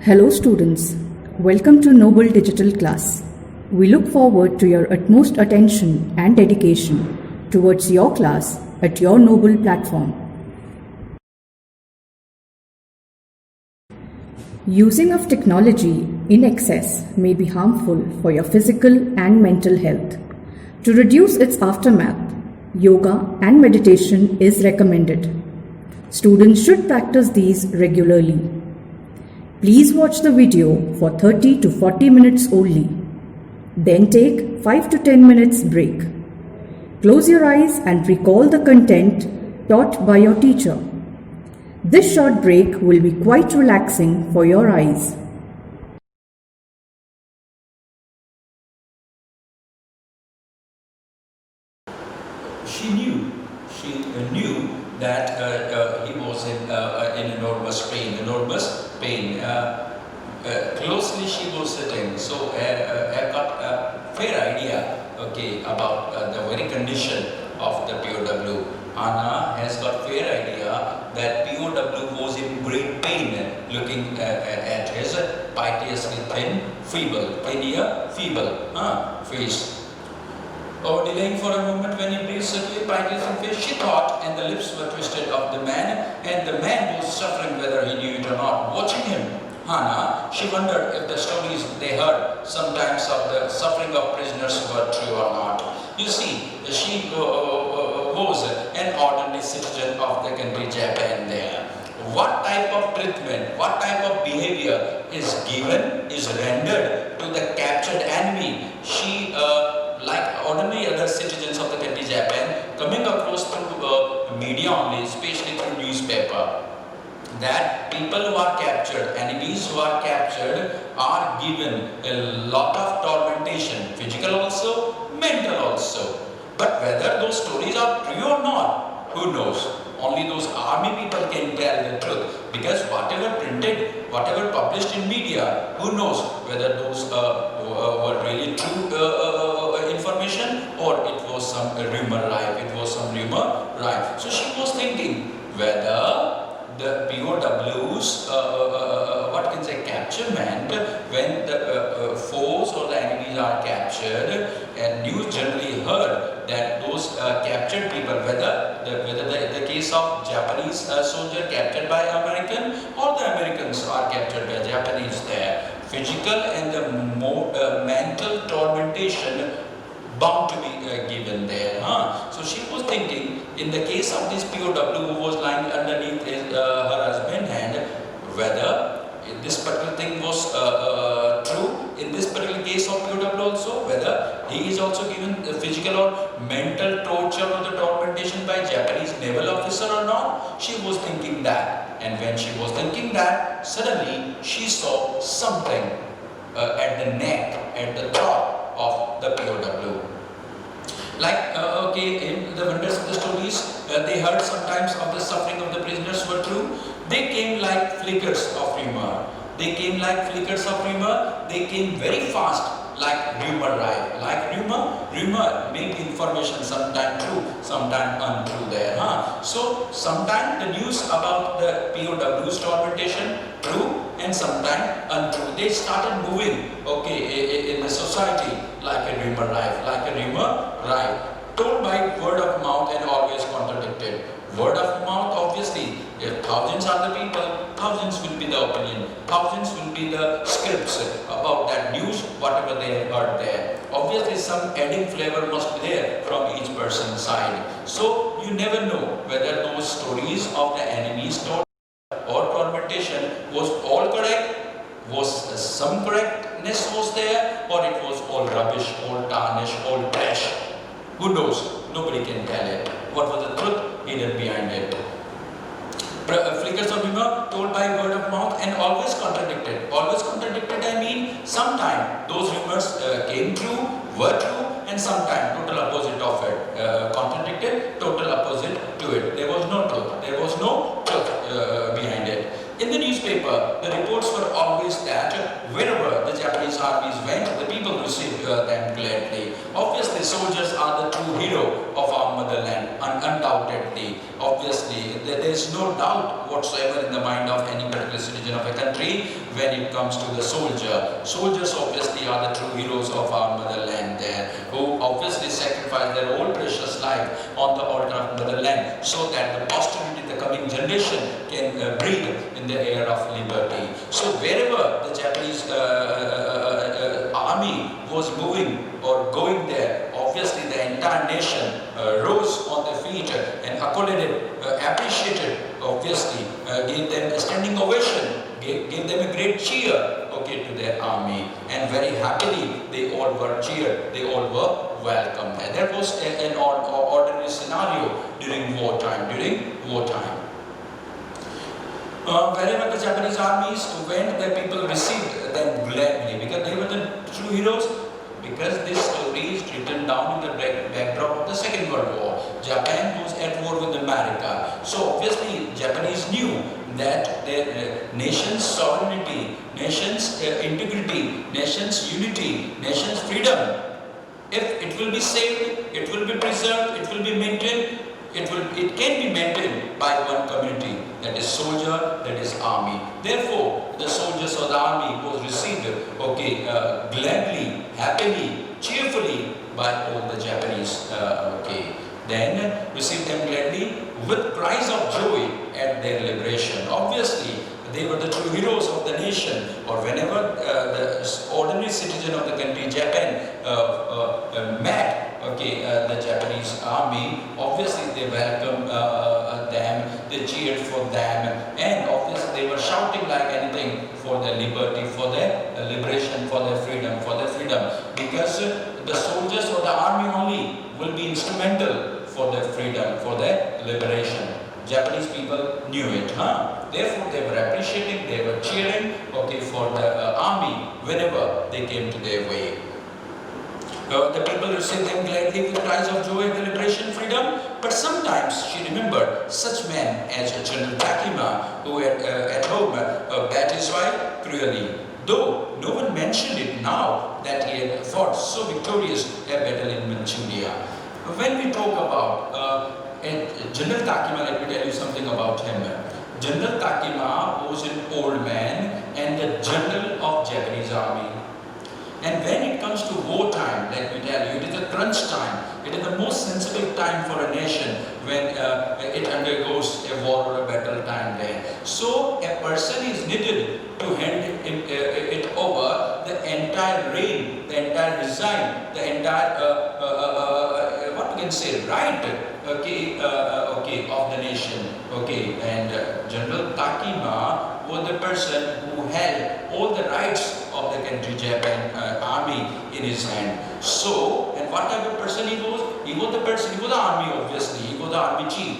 Hello students, welcome to Noble Digital class. We look forward to your utmost attention and dedication towards your class at your Noble platform. Using of technology in excess may be harmful for your physical and mental health. To reduce its aftermath, yoga and meditation is recommended. Students should practice these regularly. Please watch the video for 30 to 40 minutes only. Then take 5 to 10 minutes break. Close your eyes and recall the content taught by your teacher. This short break will be quite relaxing for your eyes. She knew that he was in enormous pain. Closely she was sitting, so I got a fair idea, about the very condition of the POW. Anna has got fair idea that POW was in great pain, looking at his piteously thin, feeble face. Delaying for a moment when he breathed suddenly, piteous in face, she thought, and the lips were twisted of the man, and the man was suffering whether he knew it or not. Watching him, Hannah, she wondered if the stories they heard sometimes of the suffering of prisoners were true or not. You see, she was an ordinary citizen of the country Japan there. What type of treatment, what type of behavior is given, is rendered to the captured enemy? She, like ordinary other citizens of the country Japan, coming across through media only, especially through newspaper, that people who are captured, enemies who are captured, are given a lot of tormentation, physical also, mental also. But whether those stories are true or not, who knows? Only those army people can tell the truth, because whatever printed, whatever published in media, who knows whether those were really true information, or it was some rumor right? So she was thinking whether the POWs, capturement, when the foes or the enemies are captured, and news generally heard that those captured people, whether the case of Japanese soldier captured by American, or the Americans are captured by Japanese there, physical and the mental tormentation bound to be given there. So she was thinking, in the case of this POW who was lying underneath her husband's hand, whether this particular thing was true in this particular case of POW also, whether he is also given physical or mental torture or the tormentation by Japanese naval officer or not. She was thinking that, and when she was thinking that, suddenly she saw something at the neck, at the top of the POW. Like, in the wonders of the stories, they heard sometimes of the suffering of the prisoners were true. They came like flickers of rumor. They came very fast, like rumor, right? Like rumor may be information sometime true, sometime untrue there. So sometime the news about the POW's tormentation true, and sometime untrue. They started moving, in the society like a rumor, right? Told by word of mouth and always contradicted. Word of mouth, obviously, if thousands are the people, thousands will be the opinion, thousands will be the scripts about that news, whatever they have heard there. Obviously, some adding flavor must be there from each person's side. So, you never know whether those stories of the enemies told or tormentation was all correct, was some correctness was there, or it was all rubbish, all tarnish, all trash. Who knows? Nobody can tell it. What was the truth hidden behind it? Flickers of humor told by word of mouth and always contradicted. Always contradicted, I mean, sometime those rumors came true, were true, and sometime total opposite of it. Contradicted, total opposite to it. There was no truth. There was no truth behind it. In the newspaper, the reports were always that wherever the Japanese armies went, the people received them gladly. Obviously, soldiers are the true hero of our motherland, undoubtedly. Obviously, there is no doubt whatsoever in the mind of any particular citizen of a country when it comes to the soldier. Soldiers obviously are the true heroes of our motherland there, who obviously sacrifice their whole precious life on the altar of motherland so that the posterity, the coming generation, can breathe in the air of liberty. So wherever the Japanese army was moving or going there, obviously the entire nation rose on their feet and accolated, appreciated, obviously, gave them a standing ovation, gave them a great cheer, okay, to their army, and very happily they all were cheered, they all were welcomed. And that was an ordinary scenario during wartime. Wherever the Japanese armies went, the people received them gladly because they were the true heroes. Because this story is written down in the backdrop of the Second World War. Japan was at war with America. So obviously Japanese knew that their nation's sovereignty, nation's integrity, nation's unity, nation's freedom, if it will be saved, it will be preserved, it will be maintained, it can be maintained by one community, that is soldier, that is army. Therefore, the soldiers of the army was received, gladly, happily, cheerfully by all the Japanese. Then received them gladly with cries of joy at their liberation. Obviously, they were the true heroes of the nation. Or whenever the ordinary citizen of the country, Japan, met the Japanese army, obviously they welcomed them, they cheered for them, and obviously they were shouting like anything for their liberty, for their liberation, for their freedom, because the soldiers of the army only will be instrumental for their freedom, for their liberation. Japanese people knew it, Therefore, they were appreciating, they were cheering, for the army whenever they came to their way. The people received them gladly with cries of joy, liberation, freedom. But sometimes she remembered such men as General Takima, who had at home bat his wife cruelly. Though no one mentioned it now that he had fought so victorious a battle in Manchuria. When we talk about General Takima, let me tell you something about him. General Takima was an old man and the general of Japanese army. And when it comes to wartime, let me tell you, it is a crunch time. It is the most sensitive time for a nation when it undergoes a war or a battle time there. So a person is needed to hand it over the entire reign, the entire resign, the entire, what we can say, right, of the nation. And General Takima was the person who held all the rights of the country Japan army in his hand. So, and what type of person he was? He was the army, obviously. He was the army chief.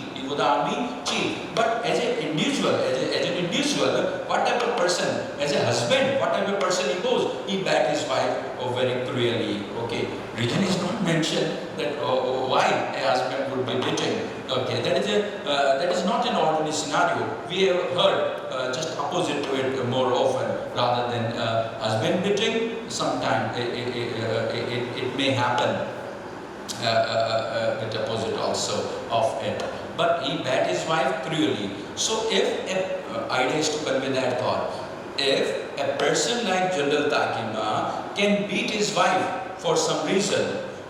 But as an individual, what type of person? As a husband, what type of person he was? He bat his wife very cruelly. Reason is not mentioned that why a husband would be beaten. That is not an ordinary scenario. We have heard just opposite to it more often rather than husband beating. Sometimes it may happen with opposite also of it. But he bat his wife cruelly. So if idea is to convey that thought, if a person like General Takima can beat his wife for some reason,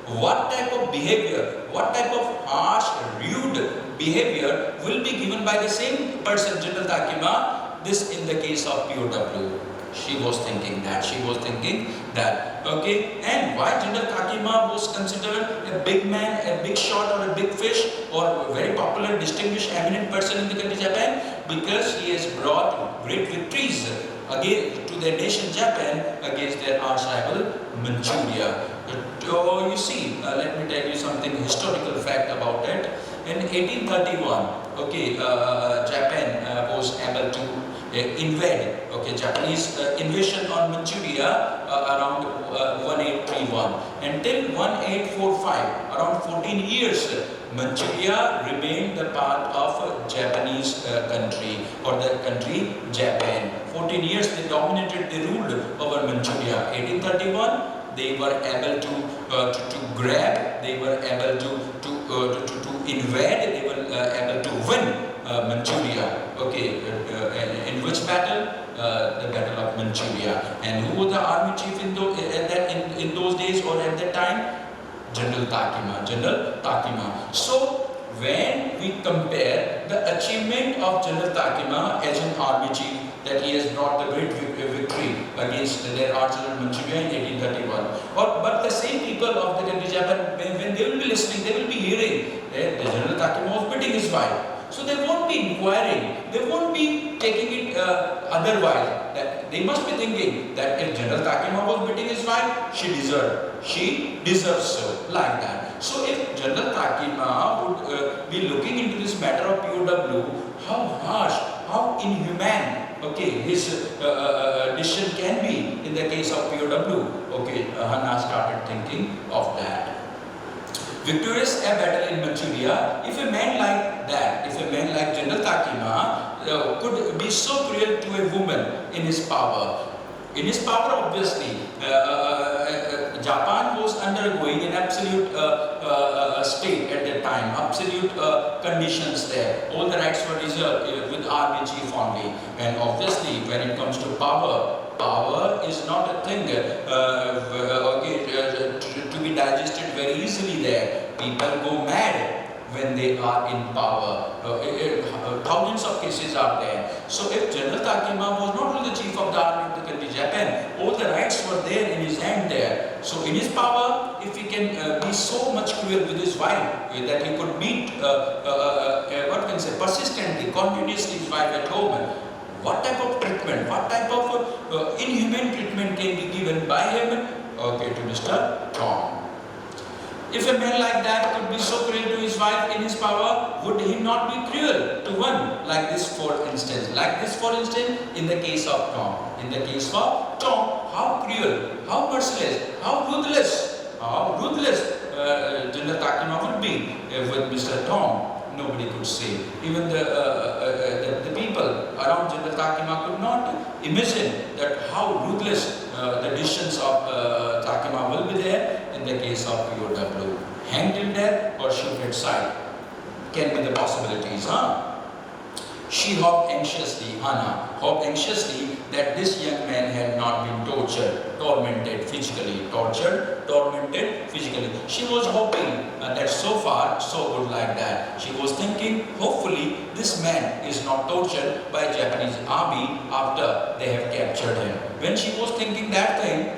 what type of behavior, what type of harsh, rude behavior will be given by the same person, General Takima? This in the case of POW. She was thinking that. And why General Takima was considered a big man, a big shot, or a big fish, or a very popular, distinguished, eminent person in the country Japan? Because he has brought great victories against to their nation Japan against their arch rival Manchuria. You see, let me tell you something historical fact about it. In 1831, Japan was able to invade. Japanese invasion on Manchuria around 1831. Until 1845, around 14 years, Manchuria remained the part of Japanese country, or the country Japan. 14 years they dominated, they ruled over Manchuria. 1831, they were able to grab, they were able to to invade, they were able to win Manchuria. Okay, in which battle? The Battle of Manchuria. And who was the army chief in those days or at that time? General Takima. General Takima. So when we compare the achievement of General Takima as an army chief, that he has brought the great victory against their archers Manchuria in 1831. But the same people of the country Japan, when they will be listening, they will be hearing that General Takima was beating his wife. So they won't be inquiring, they won't be taking it otherwise. That they must be thinking that if General Takima was beating his wife, she deserves so, like that. So if General Takima would be looking into this matter of POW, how harsh, how inhumane, okay, his decision can be in the case of POW. Okay, Hana started thinking of that. Victorious a battle in Manchuria, if a man like that, if a man like General Takima could be so cruel to a woman in his power, obviously, Japan was undergoing an absolute state at that time, absolute conditions there. All the rights were reserved with army chief only. And obviously, when it comes to power is not a thing to be digested very easily there. People go mad when they are in power. Thousands of cases are there. So if General Takima was not only the chief of the army of the country Japan, all the rights were there in his hand there. So in his power, if he can be so much cruel with his wife that he could beat, persistently, continuously his wife at home, what type of treatment, what type of inhumane treatment can be given by him? Okay, to Mr. Tom. If a man like that could be so cruel to his wife in his power, would he not be cruel to one like this, for instance? Like this, for instance, in the case of Tom. In the case of Tom, how cruel, how merciless, how ruthless General Takima would be with Mr. Tom. Nobody could say. Even the people around General Takima could not imagine that how ruthless the decisions of Takima will be there in the case of POW. Hanged till death or shoot at sight can be the possibilities. She hoped anxiously, Hana hoped anxiously that this young man had not been tormented physically. She was hoping that so far, so good like that. She was thinking, hopefully, this man is not tortured by Japanese army after they have captured him. When she was thinking that thing,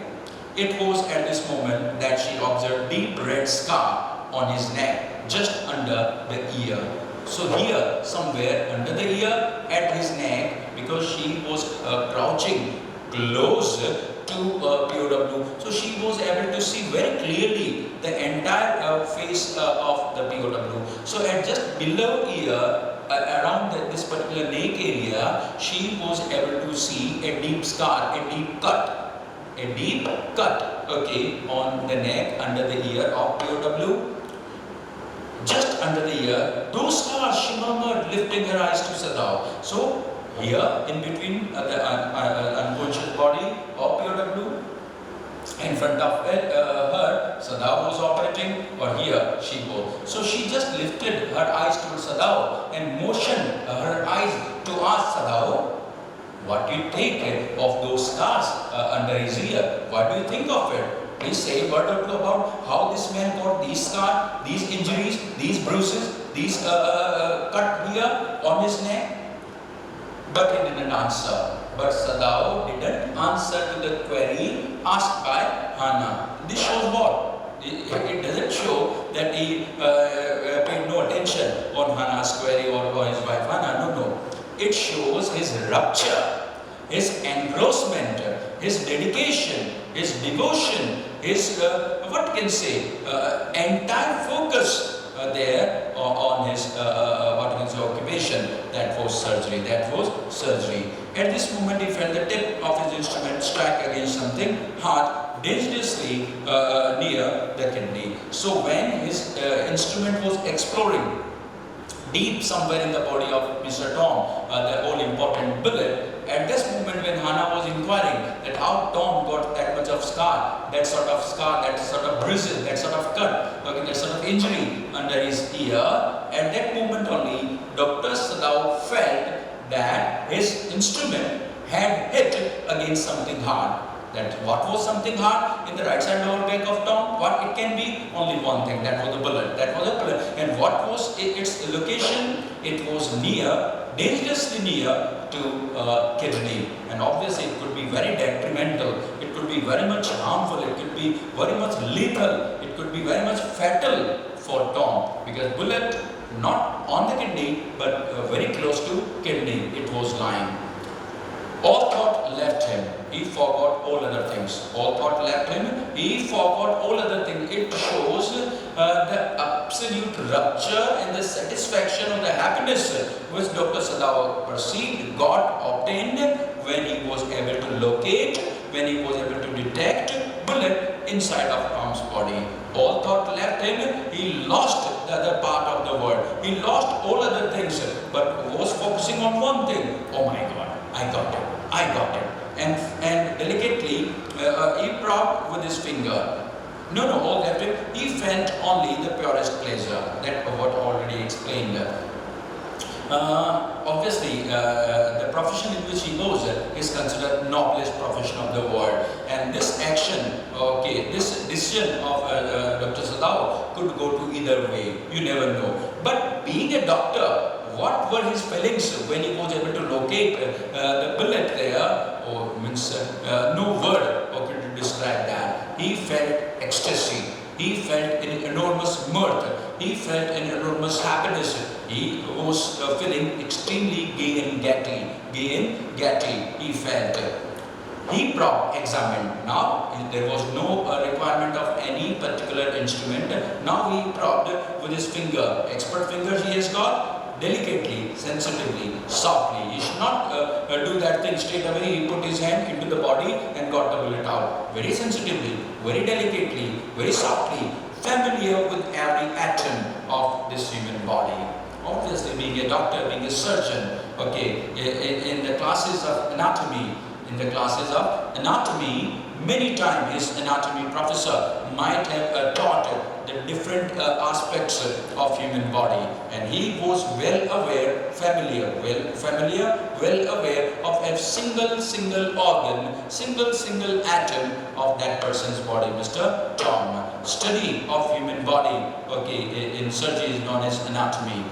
it was at this moment that she observed deep red scar on his neck, just under the ear. So here, somewhere under the ear, at his neck, because she was crouching close to POW, so she was able to see very clearly the entire face of the POW. So at just below ear, around this particular neck area, she was able to see a deep scar, a deep cut, okay, on the neck under the ear of POW. Just under the ear, those scars, she murmured, lifting her eyes to Sadao. So here, in between the unconscious body of POW, in front of her, Sadao was operating, or here she was. So she just lifted her eyes towards Sadao and motioned her eyes to ask Sadao, what do you think of those scars under his ear? What do you think of it? Please say a word or two about how this man got these scars, these injuries, these bruises, these cut here on his neck. But he didn't answer. But Sadao didn't answer to the query asked by Hana. This shows what? It doesn't show that he paid no attention on Hana's query or his wife Hana. No. It shows his rupture, his engrossment, his dedication, his devotion, his entire focus there on his occupation. That was surgery. At this moment, he felt the tip of his instrument strike against something hard, dangerously near the kidney. So when his instrument was exploring deep somewhere in the body of Mr. Tom, the all important bullet. At this moment when Hannah was inquiring that how Tom got that much of scar, that sort of bristle, that sort of cut, okay, that sort of injury under his ear, at that moment only Dr. Sadao felt that his instrument had hit against something hard. That what was something hard in the right side lower back of Tom? What it can be? Only one thing. That was a bullet. That was a bullet. And what was its location? It was near, dangerously near to kidney. And obviously it could be very detrimental. It could be very much harmful. It could be very much lethal. It could be very much fatal for Tom, because bullet not on the kidney but very close to kidney it was lying. All thought left him. He forgot all other things. All thought left him. He forgot all other things. It shows the absolute rupture and the satisfaction of the happiness which Dr. Sadao perceived, got obtained when he was able to locate, when he was able to detect bullet inside of Tom's body. All thought left him. He lost the other part of the world. He lost all other things, but was focusing on one thing. Oh my God, I got it. I got it. And delicately, he propped with his finger. No, all left him. He felt only the purest pleasure. That what already explained. Obviously, the profession in which he goes is considered noblest profession of the world. And this action, okay, this decision of Dr. Sadao could go to either way. You never know. But being a doctor, what were his feelings when he was able to locate the bullet there? No word could describe that. He felt ecstasy. He felt an enormous mirth. He felt an enormous happiness. He was feeling extremely gay and gatty. He felt. He examined. Now there was no requirement of any particular instrument. Now he propped with his finger. Expert fingers he has got. Delicately, sensitively, softly. He should not do that thing straight away. He put his hand into the body and got the bullet out. Very sensitively, very delicately, very softly, familiar with every atom of this human body. Obviously, being a doctor, being a surgeon, okay, in the classes of anatomy, many times his anatomy professor might have taught the different aspects of human body, and he was well aware of a single organ, single atom of that person's body. Mr. Tom, study of human body, okay, in surgery is known as anatomy.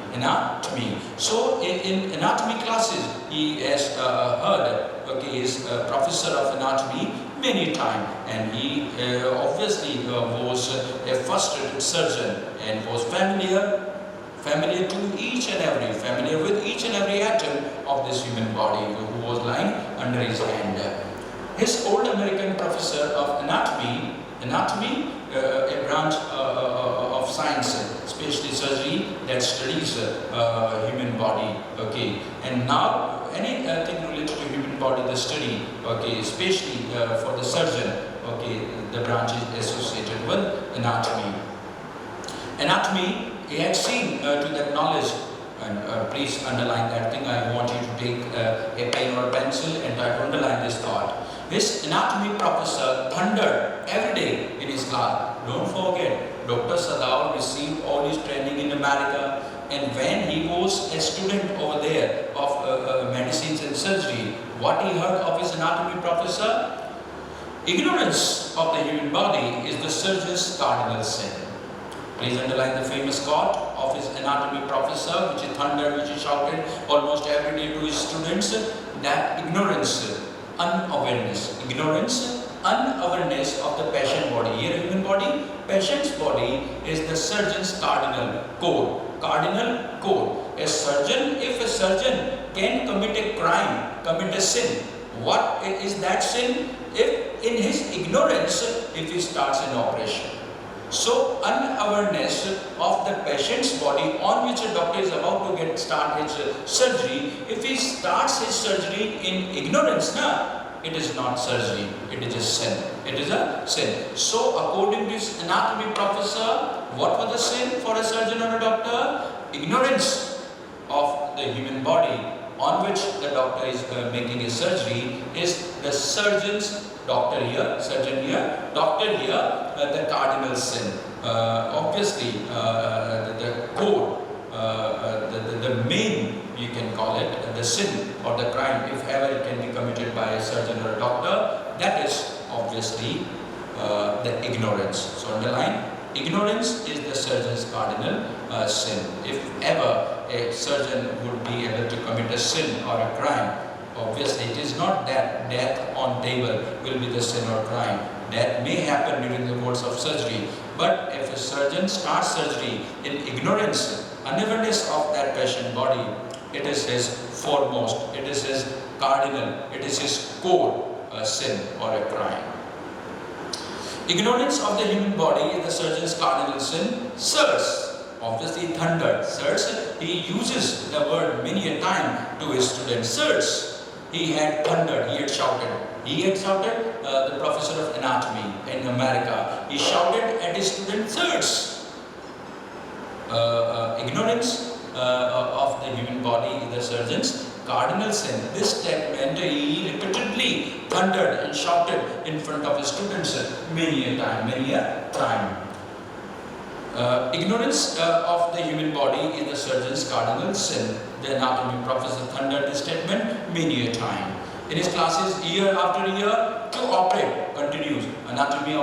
So in anatomy classes, he has heard, okay, he is a professor of anatomy many times, and he obviously was a first-rate surgeon and was familiar with each and every atom of this human body who was lying under his hand. His old American professor of anatomy, a branch of science, especially surgery that studies human body, okay, and now anything related to human body, the study, okay, especially for the surgeon, okay, the branch is associated with anatomy. He had seen to that knowledge, and please underline that thing. I want you to take a pen or a pencil and try to underline this thought. His anatomy professor thundered every day in his class. Don't forget, Dr. Sadao received all his training in America, and when he was a student over there of medicines and surgery, what he heard of his anatomy professor? Ignorance of the human body is the surgeon's cardinal sin. Please underline the famous quote of his anatomy professor, which he thundered, which he shouted almost every day to his students, that unawareness of the patient body. Here, human body, patient's body is the surgeon's cardinal code. A surgeon, if a surgeon can commit a crime, commit a sin, what is that sin? If in his ignorance, if he starts an operation. So unawareness of the patient's body on which a doctor is about to start his surgery, if he starts his surgery in ignorance, it is not surgery, it is a sin. It is a sin. So according to his anatomy professor, what was the sin for a surgeon or a doctor? Ignorance. the human body on which the doctor is making a surgery is the surgeon's, doctor here, surgeon here, doctor here, the cardinal sin. Obviously, the core, the main, you can call it, the sin or the crime, if ever it can be committed by a surgeon or a doctor, that is obviously the ignorance. So underline, ignorance is the surgeon's cardinal sin. If ever a surgeon would be able to commit a sin or a crime, obviously it is not that death on table will be the sin or crime. Death may happen during the course of surgery, but if a surgeon starts surgery in ignorance, unawareness of that patient body, it is his foremost, it is his cardinal, it is his core sin or a crime. Ignorance of the human body is the surgeon's cardinal sin. Sirs, obviously thundered. Sirs, he uses the word many a time to his students. Sirs, he had thundered, he had shouted. He had shouted, the professor of anatomy in America, he shouted at his student, sirs. Ignorance of the human body is the surgeon's cardinal sin. This statement he repeatedly thundered and shouted in front of his students many a time. Ignorance of the human body is the surgeon's cardinal sin. The anatomy professor thundered this statement many a time. In his classes, year after year, to operate continues. Anatomy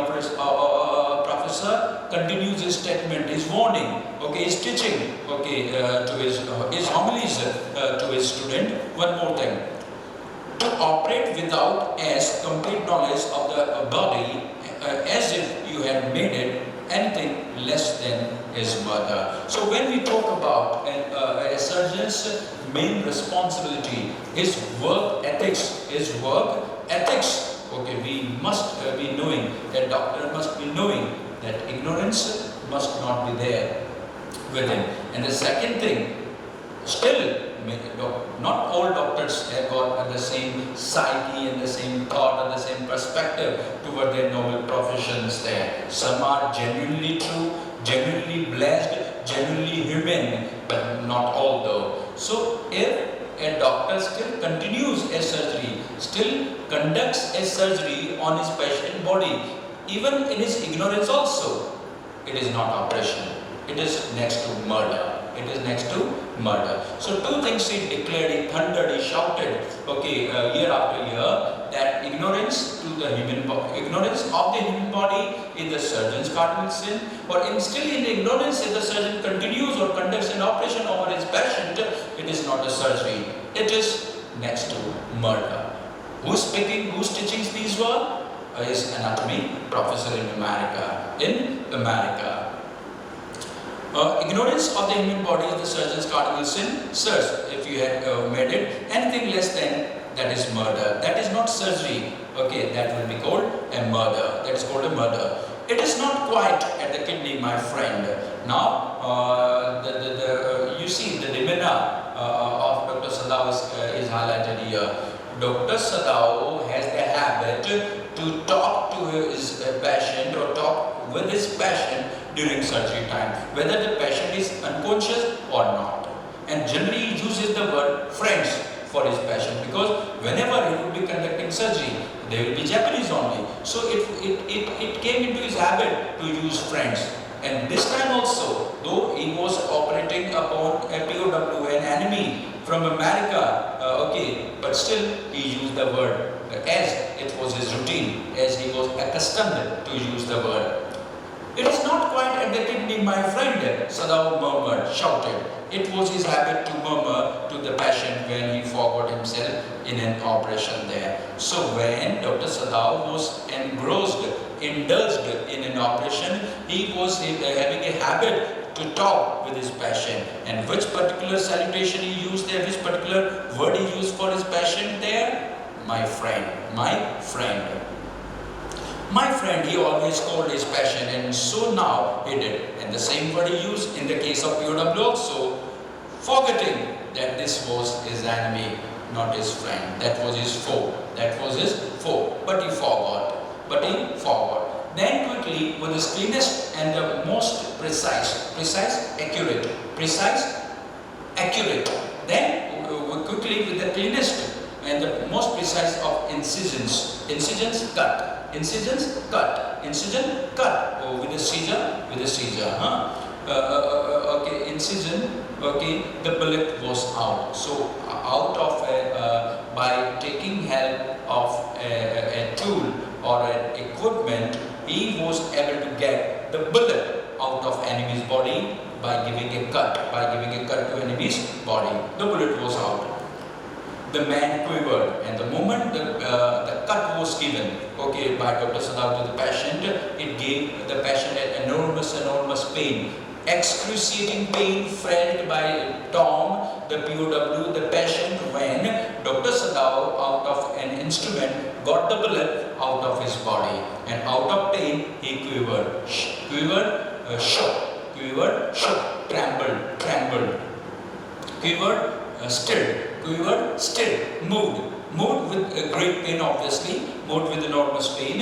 professor continues his statement, his warning, his teaching, to his homilies to his student. One more thing. To operate without as complete knowledge of the body as if you had made it anything less than his murder. So when we talk about a surgeon's main responsibility, his work ethics, we must be knowing, that doctor must be knowing that ignorance must not be there with him. And the second thing, still, not all doctors have got the same psyche and the same thought and the same perspective toward their noble professions there. Some are genuinely true, genuinely blessed, genuinely human, but not all though. So if a doctor still continues a surgery, still conducts a surgery on his patient body, even in his ignorance also, it is not operation. It is next to murder. It is next to murder. So two things he declared, he thundered, he shouted, year after year, that ignorance of the human body is the surgeon's cardinal sin, or still in ignorance, if the surgeon continues or conducts an operation over his patient, it is not a surgery. It is next to murder. Who's speaking, who's teaching these words? Is anatomy professor in America. Ignorance of the human body is the surgeon's cardinal sin. Sirs, if you had made it anything less than, that is murder. That is not surgery. That will be called a murder. That is called a murder. It is not quite at the kidney, my friend. Now, you see the demeanor of Dr. Sadao is highlighted here. Dr. Sadao has the habit to talk to his patient or talk with his patient during surgery time, whether the patient is unconscious or not. And generally he uses the word friends for his patient, because whenever he would be conducting surgery, they will be Japanese only. So it came into his habit to use friends. And this time also, though he was operating upon a POW, an enemy from America, but still he used the word as it was his routine, as he was accustomed to use the word. It is not quite at the kidney, my friend, Sadao murmured, shouted. It was his habit to murmur to the patient when he forgot himself in an operation there. So when Dr. Sadao was indulged in an operation, he was having a habit to talk with his patient. And which particular salutation he used there, which particular word he used for his patient there? My friend, my friend. My friend, he always called his patient, and so now he did. And the same word he used in the case of POW also, forgetting that this was his enemy, not his friend. That was his foe. But he forgot. Then quickly, with his cleanest and the most precise, accurate Then quickly with the cleanest and the most precise of incisions. Incisions, cut. Incisions, cut. Incision, cut. Oh, with a seizure, huh? Okay, incision. Okay, the bullet was out. So out of by taking help of a tool or an equipment, he was able to get the bullet out of enemy's body by giving a cut to enemy's body. The bullet was out. The man quivered, and the moment the cut was given, okay, by Dr. Sadao to the patient, it gave the patient an enormous pain. Excruciating pain felt by Tom, the POW, the patient, when Dr. Sadao, out of an instrument, got the bullet out of his body, and out of pain he quivered, shook, trembled, quivered, still, moved with great pain, obviously, moved with enormous pain.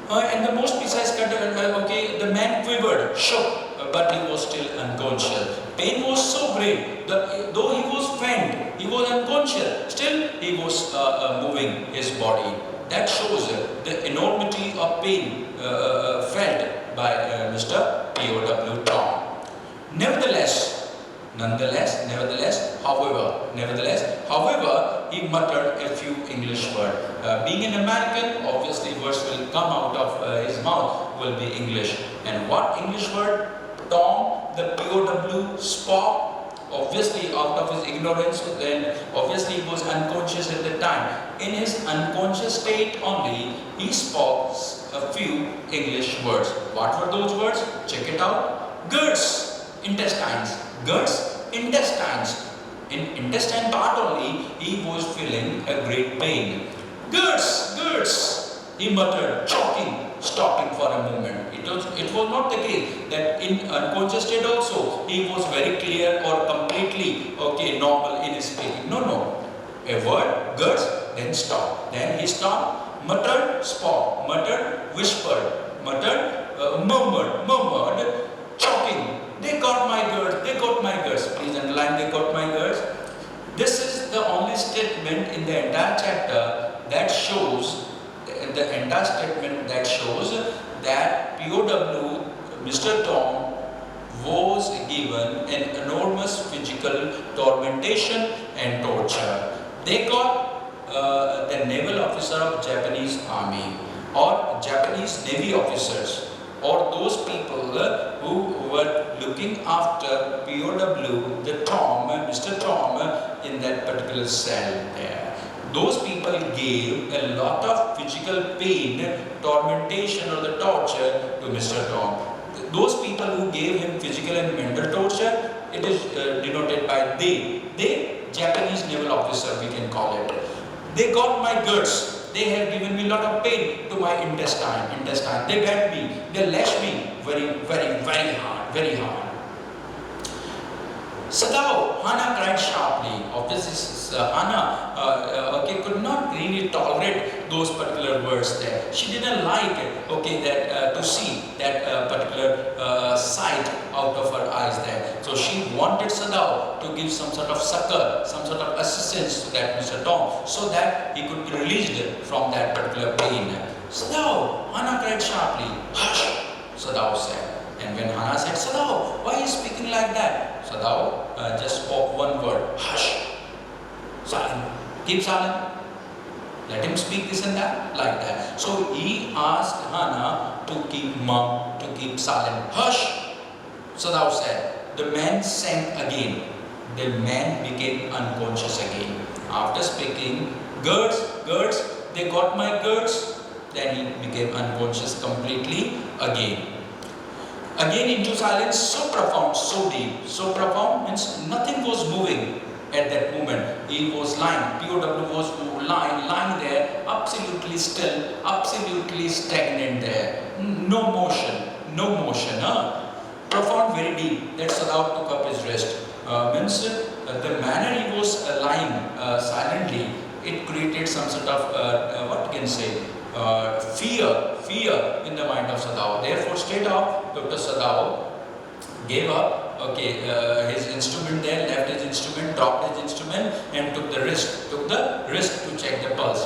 And the most precise cut, the man quivered, shook, but he was still unconscious. Pain was so great that though he was faint, he was unconscious, still he was moving his body. That shows the enormity of pain felt by Mr. POW Tom. Nevertheless, however, he muttered a few English words. Being an American, obviously words will come out of his mouth will be English. And what English word Tom, the POW, spoke? Obviously out of his ignorance, and obviously he was unconscious at the time. In his unconscious state only, he spoke a few English words. What were those words? Check it out. Guts, intestines. In intestine part only, he was feeling a great pain. Guts, he muttered, choking, stopping for a moment. It was not the case that in unconscious state also he was very clear or completely normal in his speaking. No. A word, guts, then stop. Then he stopped, muttered, spoke, muttered, whispered, muttered, murmured, choking. They got my guts. Please underline, they got my guts. This is the only statement in the entire chapter that shows that POW, Mr. Tom, was given an enormous physical tormentation and torture. They got the naval officer of Japanese army or Japanese navy officers or those people who were looking after POW, Mr. Tom, in that particular cell there. Those people gave a lot of physical pain, tormentation or the torture to Mr. Tom. Those people who gave him physical and mental torture, it is denoted by they, Japanese naval officer we can call it. They got my guts. They have given me a lot of pain to my intestine. They beat me, they lashed me very hard. Sadao, Hana cried sharply. Obviously, Hana could not really tolerate those particular words there. She didn't like that to see that particular sight out of her eyes there. So she wanted Sadao to give some sort of succor, some sort of assistance to that Mr. Tom, so that he could be released from that particular pain. Sadao, Hana cried sharply. Hush, Sadao said. And when Hana said, Sadao, why are you speaking like that? Sadao just spoke one word, hush. Silent. Keep silent. Let him speak this and that, like that. So he asked Hana to keep mum, to keep silent. Hush, Sadao said. The man sank again. The man became unconscious again. After speaking, girds, they got my girds. Then he became unconscious completely again. Again into silence, so profound, so deep. So profound means nothing was moving at that moment. He was lying, POW was lying there, absolutely still, absolutely stagnant there. No motion. Profound, very deep. That's Sadao took up his rest. Means the manner he was lying silently, it created some sort of, what you can say, fear in the mind of Sadao. Therefore, straight off, Dr. Sadao gave up Okay, his instrument there, left his instrument, dropped his instrument, and took the risk to check the pulse,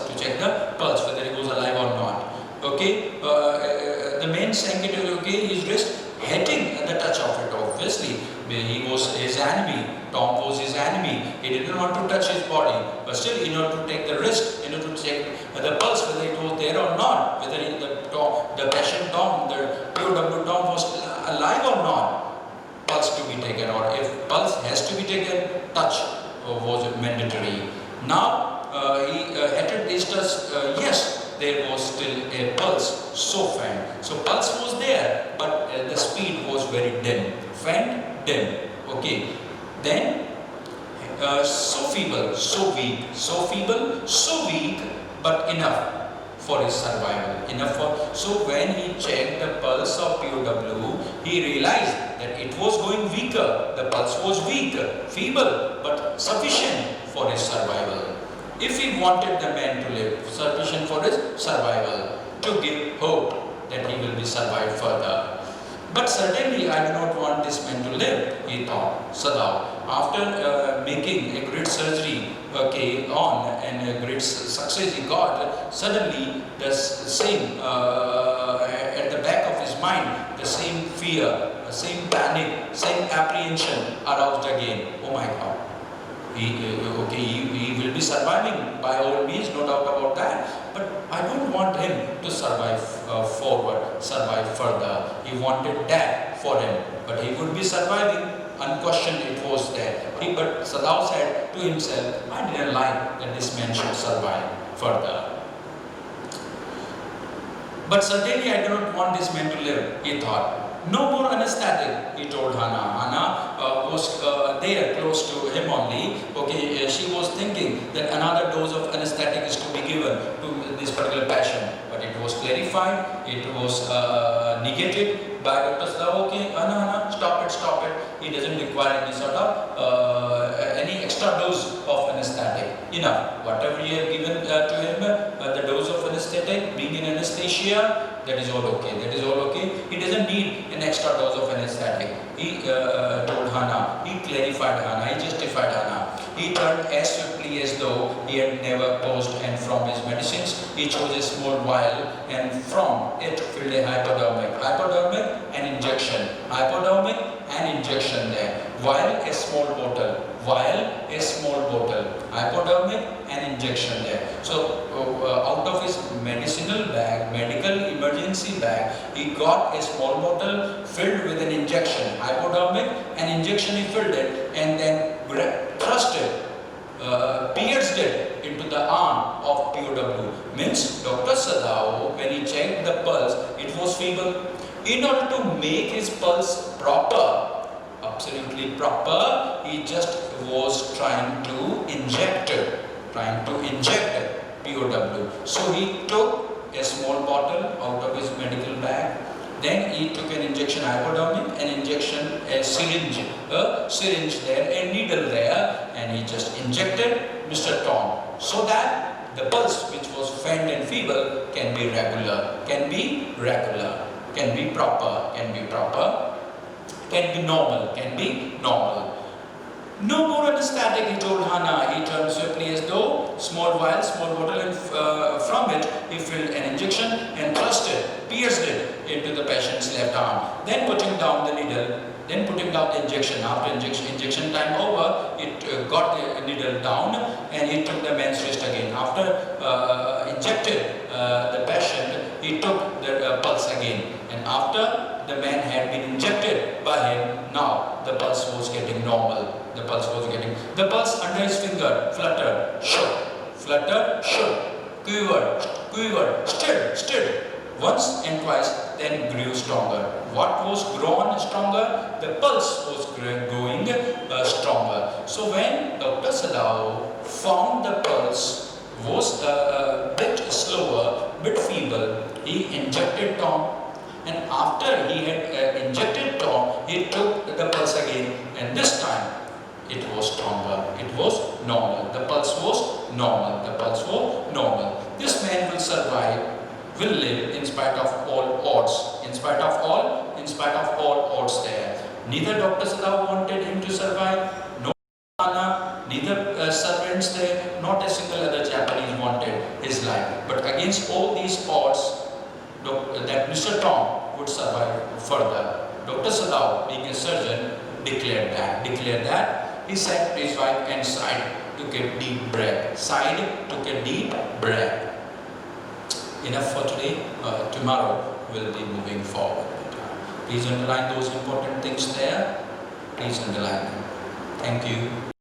whether he was alive or not. Okay, the man sank it. Okay, his wrist hitting the touch of it. Obviously, he was his enemy. Tom was his enemy. He didn't want to touch his body, but still, in order to take the risk, in order to check the pulse, whether it was there or not, whether the patient Tom, the POW Tom was alive or not, pulse to be taken, or if pulse has to be taken, touch was mandatory. Now he had to discuss, yes, there was still a pulse, so faint. So pulse was there, but the speed was very dim, faint, dim. Okay, then so feeble, so weak, but enough for his survival. So when he checked the pulse of POW, he realized that it was going weaker. The pulse was weak, feeble, but sufficient for his survival. If he wanted the man to live, sufficient for his survival, to give hope that he will be survived further. But certainly I do not want this man to live, he thought, Sadao. After making a great surgery, and a great success he got, suddenly the same, at the back of his mind, the same fear, the same panic, same apprehension aroused again. Oh my God. He will be surviving by all means, no doubt about that. But I don't want him to survive survive further. He wanted that for him, but he would be surviving. Unquestioned, it was there. But Sadao said to himself, I didn't like that this man should survive further. But certainly I do not want this man to live, he thought. No more anesthetic, he told Hannah. Hannah was there close to him only. Okay, she was thinking that another dose of anesthetic is to be given to this particular patient. But it was clarified, it was negated by Dr. Sadao. Okay, Hannah, stop it. He doesn't require any sort of any extra dose of anesthetic. Enough. Whatever you have given to him, the dose of anesthetic, being in anesthesia, that is all okay. He doesn't need an extra dose of anesthetic. He told Hannah, he clarified Hannah, he justified Hannah. He turned as swiftly as though he had never paused, and from his medicines he chose a small vial and from it filled a hypodermic and injection. Hypodermic and injection there. Vial, a small bottle. Hypodermic and injection there. So out of his medical emergency bag, he got a small bottle filled with an injection, hypodermic, and injection he filled it and then thrust it, pierced it into the arm of POW. Means Dr. Sadao, when he checked the pulse, it was feeble. In order to make his pulse proper, absolutely proper, he just was trying to inject POW. So he took a small bottle out of his medical bag. Then he took an injection, hypodermic, an injection, a syringe there, a needle there, and he just injected Mr. Tom so that the pulse, which was faint and feeble, can be regular, can be proper, can be normal. No more anesthetic, he told Hannah. He turned swiftly as though small vial, small bottle, and from it he filled an injection and pierced it into the patient's left arm. Then putting down the needle, then putting down the injection. After injection time over, it got the needle down and he took the man's wrist again. After injected the patient, he took the pulse again. And after the man had been injected by him, now the pulse was getting normal. The pulse under his finger fluttered, shook, quivered, stirred. Once and twice, then grew stronger. What was grown stronger? The pulse was growing stronger. So when Dr. Sadao found the pulse was a bit slower, bit feeble, he injected Tom. And after he had injected Tom, he took the pulse again, and this time it was stronger. It was normal. The pulse was normal. This man will survive, will live in spite of all odds. In spite of all odds there. Neither Dr. Sadao wanted him to survive, no neither servants there, not a single other Japanese wanted his life. But against all these odds, that Mr. Tom would survive further. Dr. Sadao, being a surgeon, declared that. He sat to his wife and sighed, took a deep breath. Sighed, took a deep breath. Enough for today. Tomorrow we'll be moving forward. Please underline those important things there. Please underline them. Thank you.